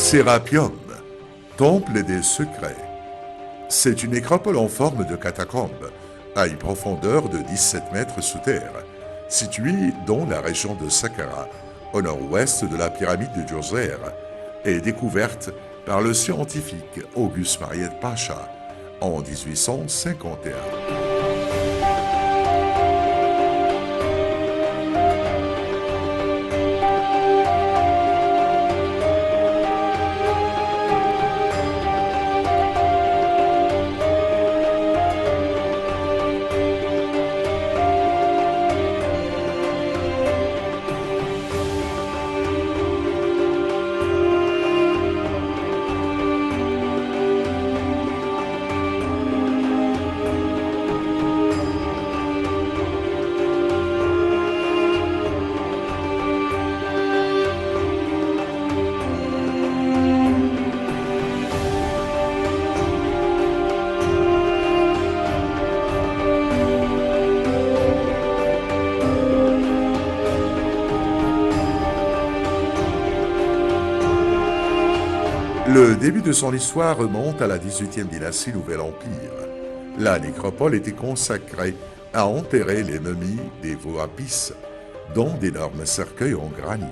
Serapium, temple des secrets. C'est une nécropole en forme de catacombe, à une profondeur de 17 mètres sous terre, située dans la région de Saqqara, au nord-ouest de la pyramide de Djoser, et découverte par le scientifique Auguste Mariette Pacha en 1851. Le début de son histoire remonte à la 18e dynastie Nouvel Empire. La nécropole était consacrée à enterrer les momies des Voapis dans d'énormes cercueils en granit.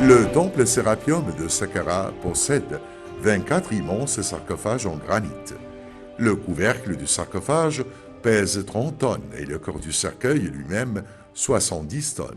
Le temple Serapium de Saqqara possède 24 immenses sarcophages en granit. Le couvercle du sarcophage pèse 30 tonnes et le corps du cercueil lui-même 70 tonnes.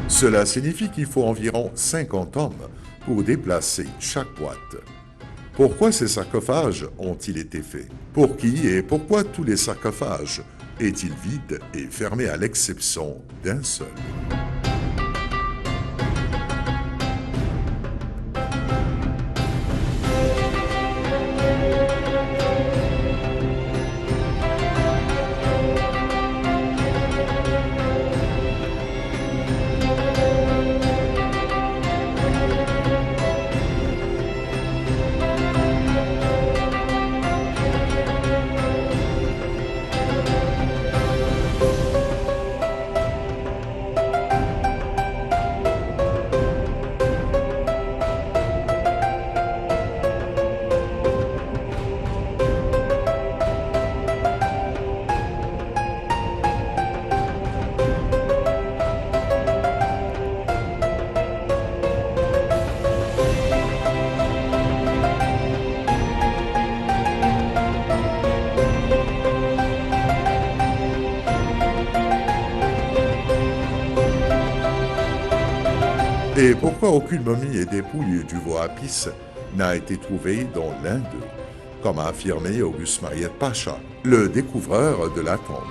Cela signifie qu'il faut environ 50 hommes pour déplacer chaque boîte. Pourquoi ces sarcophages ont-ils été faits? Pour qui et pourquoi tous les sarcophages est-ils vides et fermés à l'exception d'un seul? Et pourquoi aucune momie et dépouille du Voapis n'a été trouvée dans l'un d'eux, comme a affirmé Auguste Mariette Pacha, le découvreur de la tombe?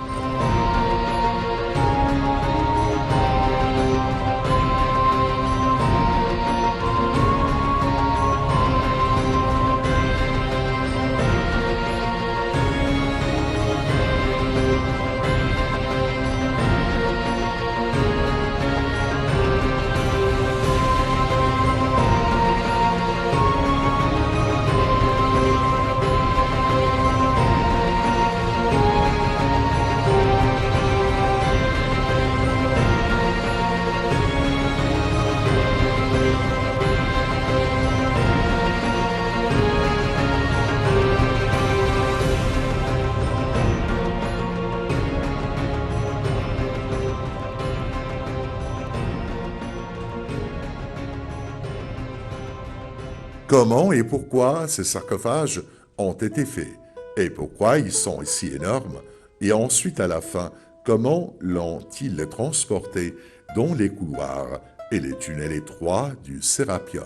Comment et pourquoi ces sarcophages ont été faits et pourquoi ils sont si énormes et ensuite à la fin, comment l'ont-ils transporté dans les couloirs et les tunnels étroits du Sérapium.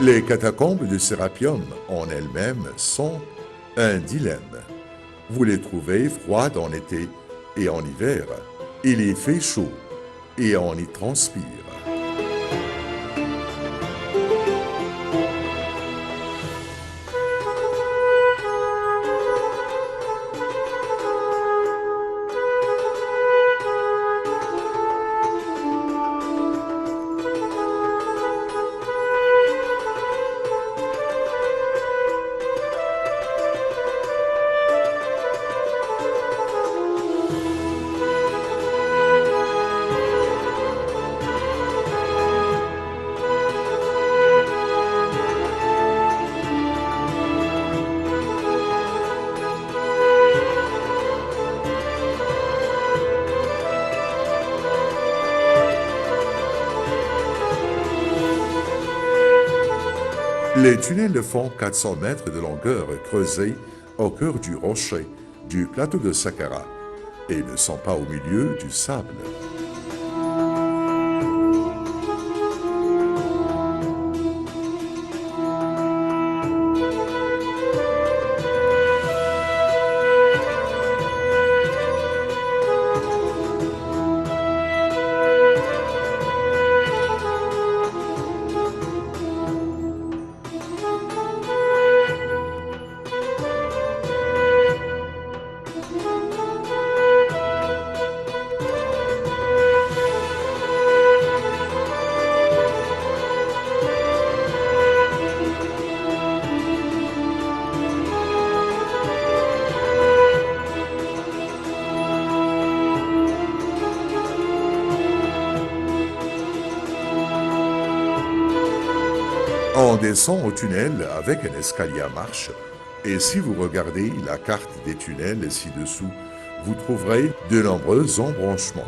Les catacombes du Sérapium en elles-mêmes sont un dilemme. Vous les trouvez froides en été et en hiver. Il y fait chaud et on y transpire. Les tunnels font 400 mètres de longueur creusés au cœur du rocher du plateau de Saqqara et ne sont pas au milieu du sable. On descend au tunnel avec un escalier à marche et si vous regardez la carte des tunnels ci-dessous, vous trouverez de nombreux embranchements.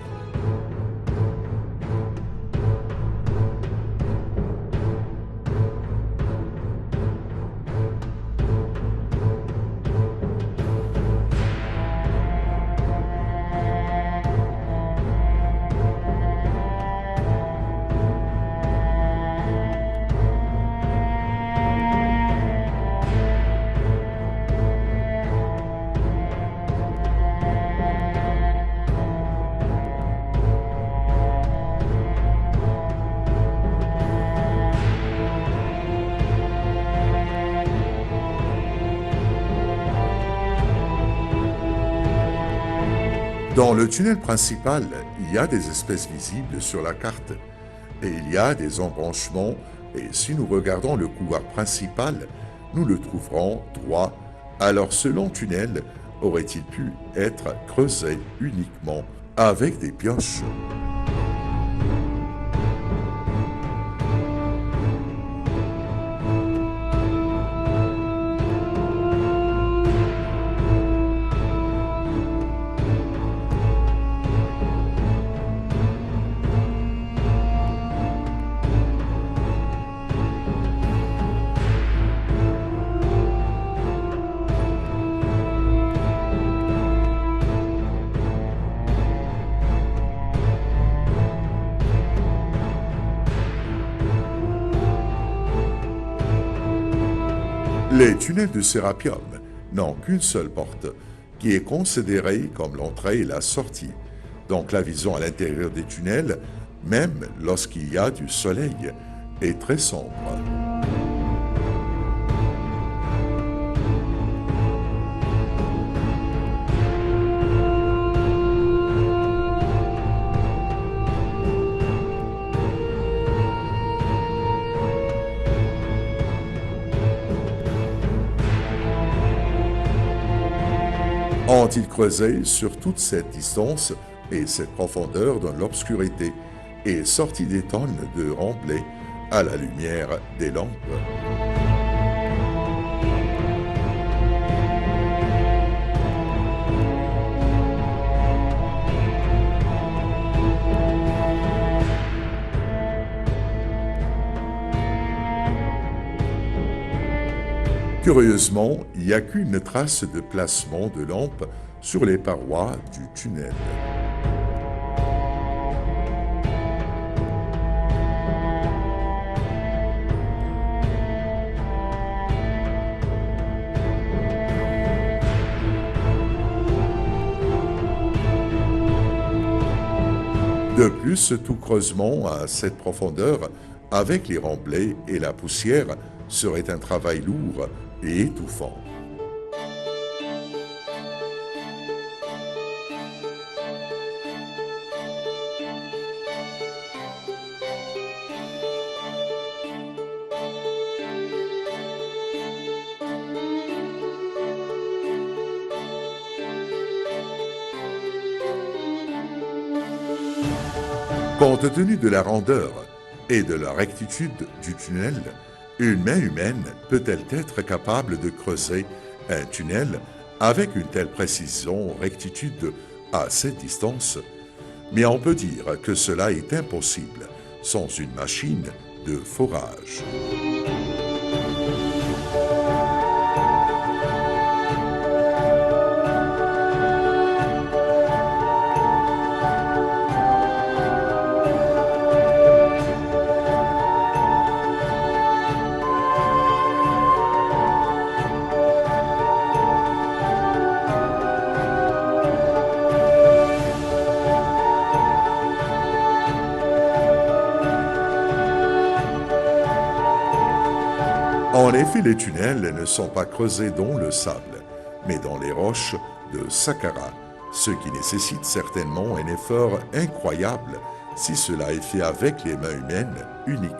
Dans le tunnel principal, il y a des espèces visibles sur la carte et il y a des embranchements et si nous regardons le couloir principal, nous le trouverons droit. Alors ce long tunnel aurait-il pu être creusé uniquement avec des pioches? Les tunnels du Sérapium n'ont qu'une seule porte, qui est considérée comme l'entrée et la sortie. Donc la vision à l'intérieur des tunnels, même lorsqu'il y a du soleil, est très sombre. Ont-ils creusé sur toute cette distance et cette profondeur dans l'obscurité et sorti des tonnes de remblais à la lumière des lampes? Curieusement, il n'y a qu'une trace de placement de lampes sur les parois du tunnel. De plus, tout creusement à cette profondeur, avec les remblais et la poussière, serait un travail lourd et étouffant. Compte tenu de la rondeur et de la rectitude du tunnel, une main humaine peut-elle être capable de creuser un tunnel avec une telle précision, rectitude à cette distance? Mais on peut dire que cela est impossible sans une machine de forage. En effet, les tunnels ne sont pas creusés dans le sable, mais dans les roches de Saqqara, ce qui nécessite certainement un effort incroyable si cela est fait avec les mains humaines uniquement.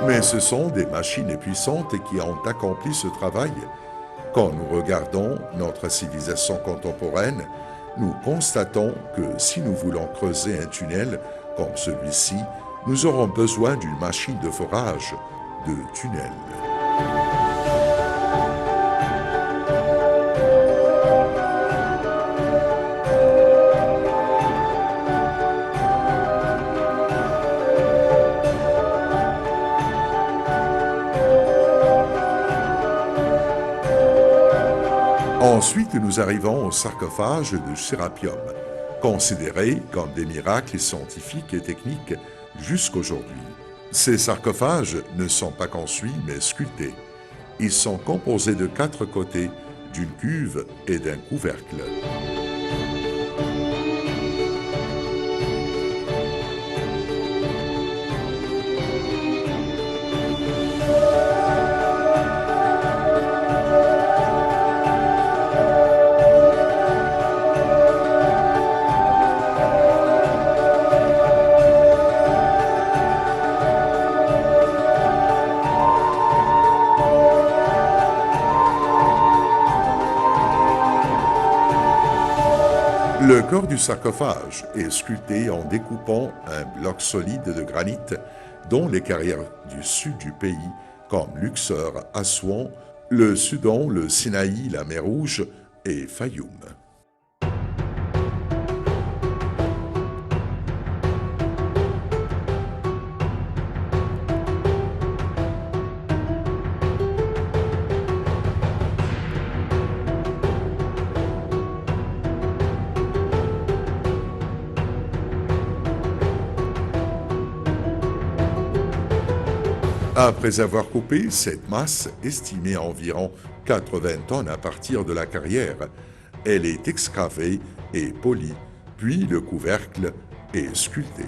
Mais ce sont des machines puissantes qui ont accompli ce travail. Quand nous regardons notre civilisation contemporaine, nous constatons que si nous voulons creuser un tunnel comme celui-ci, nous aurons besoin d'une machine de forage de tunnel. Ensuite, nous arrivons au sarcophage de Sérapium, considéré comme des miracles scientifiques et techniques jusqu'aujourd'hui. Ces sarcophages ne sont pas construits mais sculptés. Ils sont composés de 4 côtés, d'une cuve et d'un couvercle. Le corps du sarcophage est sculpté en découpant un bloc solide de granit dont les carrières du sud du pays, comme Luxor, Assouan, le Soudan, le Sinaï, la mer Rouge et Fayoum. Après avoir coupé cette masse, estimée à environ 80 tonnes à partir de la carrière, elle est excavée et polie, puis le couvercle est sculpté.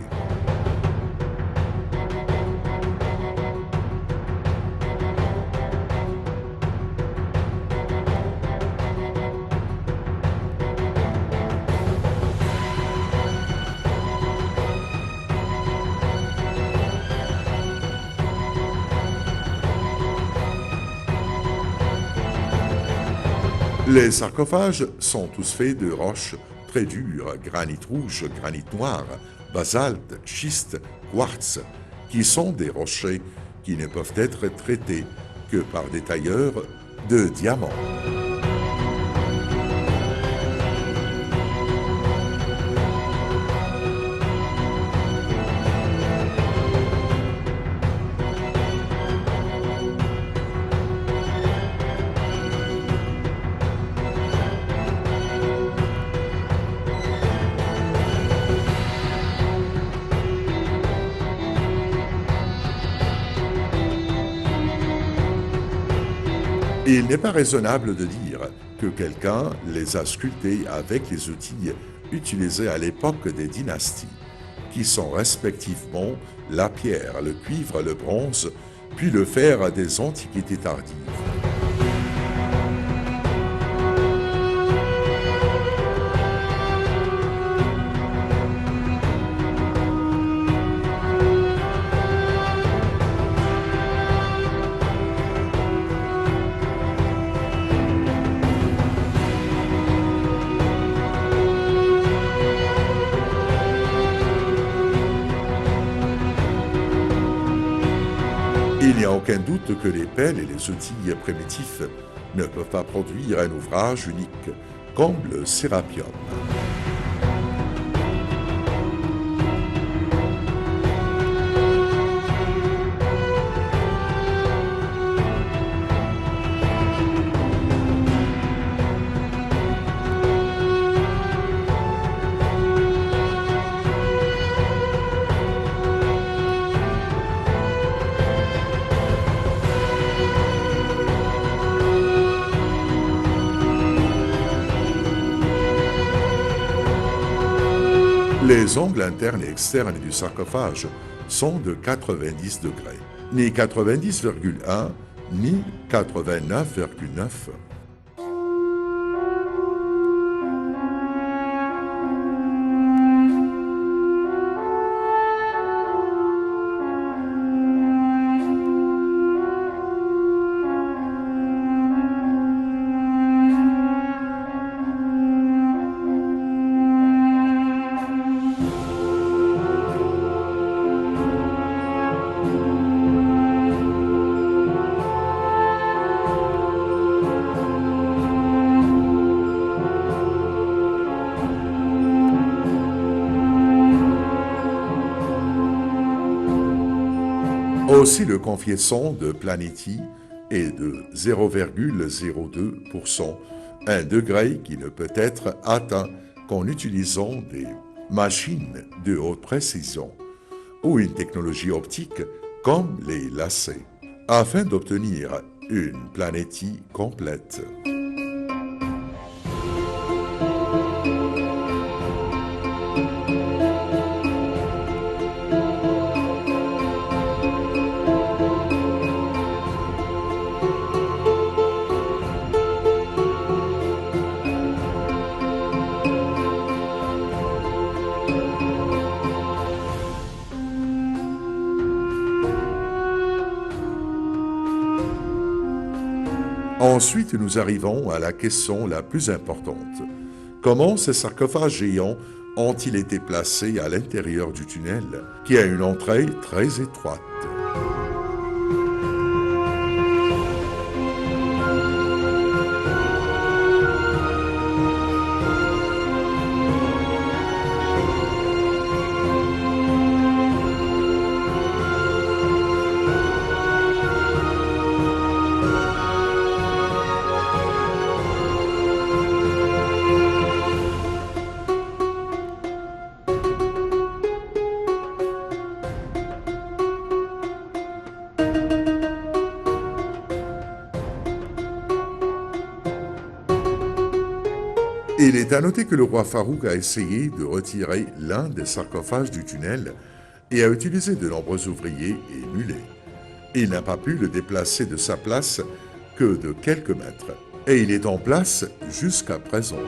Les sarcophages sont tous faits de roches très dures, granit rouge, granit noir, basalte, schiste, quartz, qui sont des rochers qui ne peuvent être traités que par des tailleurs de diamants. Il n'est pas raisonnable de dire que quelqu'un les a sculptés avec les outils utilisés à l'époque des dynasties, qui sont respectivement la pierre, le cuivre, le bronze, puis le fer des antiquités tardives. Il n'y a aucun doute que les pelles et les outils primitifs ne peuvent pas produire un ouvrage unique, comme le Sérapium. Les angles internes et externes du sarcophage sont de 90 degrés, ni 90,1 ni 89,9. Aussi, le coefficient de Planetti est de 0,02%, un degré qui ne peut être atteint qu'en utilisant des machines de haute précision ou une technologie optique comme les lacets, afin d'obtenir une Planetti complète. Ensuite, nous arrivons à la question la plus importante. Comment ces sarcophages géants ont-ils été placés à l'intérieur du tunnel, qui a une entrée très étroite? il est à noter que le roi Farouk a essayé de retirer l'un des sarcophages du tunnel et a utilisé de nombreux ouvriers et mulets. Il n'a pas pu le déplacer de sa place que de quelques mètres, et il est en place jusqu'à présent.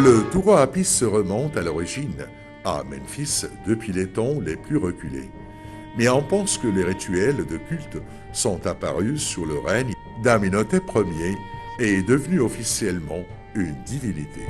Le Touro Apis se remonte à l'origine, à Memphis, depuis les temps les plus reculés. Mais on pense que les rituels de culte sont apparus sous le règne d'Amenhotep Ier et est devenu officiellement une divinité.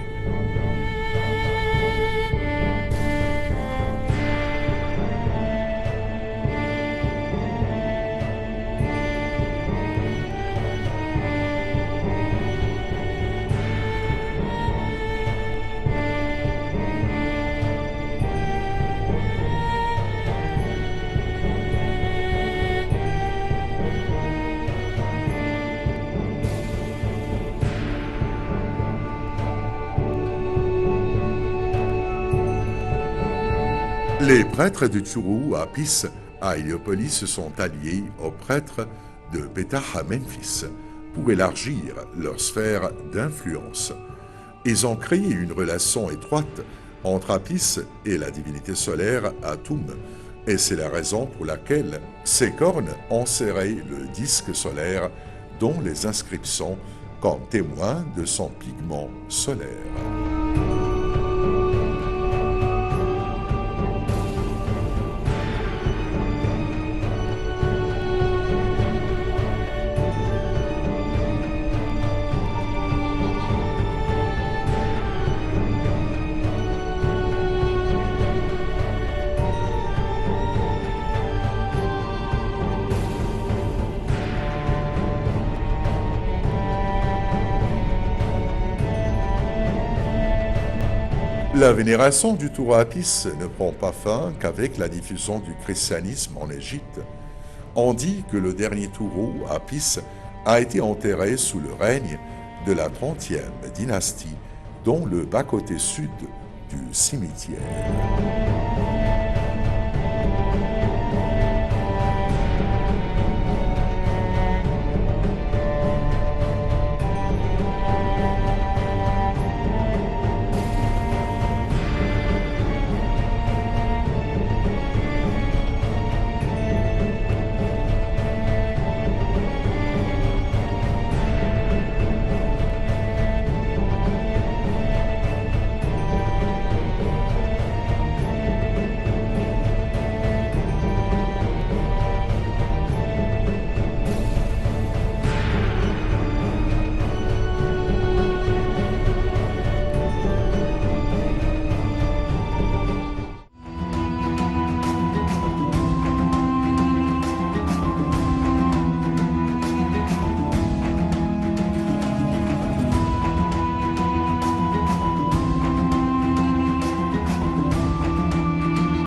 Les prêtres du Touro Apis à Héliopolis se sont alliés aux prêtres de Ptah à Memphis pour élargir leur sphère d'influence. Ils ont créé une relation étroite entre Apis et la divinité solaire Atum, et c'est la raison pour laquelle ses cornes ont serré le disque solaire dont les inscriptions comme témoin de son pigment solaire. La vénération du Touro Apis ne prend pas fin qu'avec la diffusion du christianisme en Égypte. On dit que le dernier Touro Apis a été enterré sous le règne de la 30e dynastie, dont le bas-côté sud du cimetière.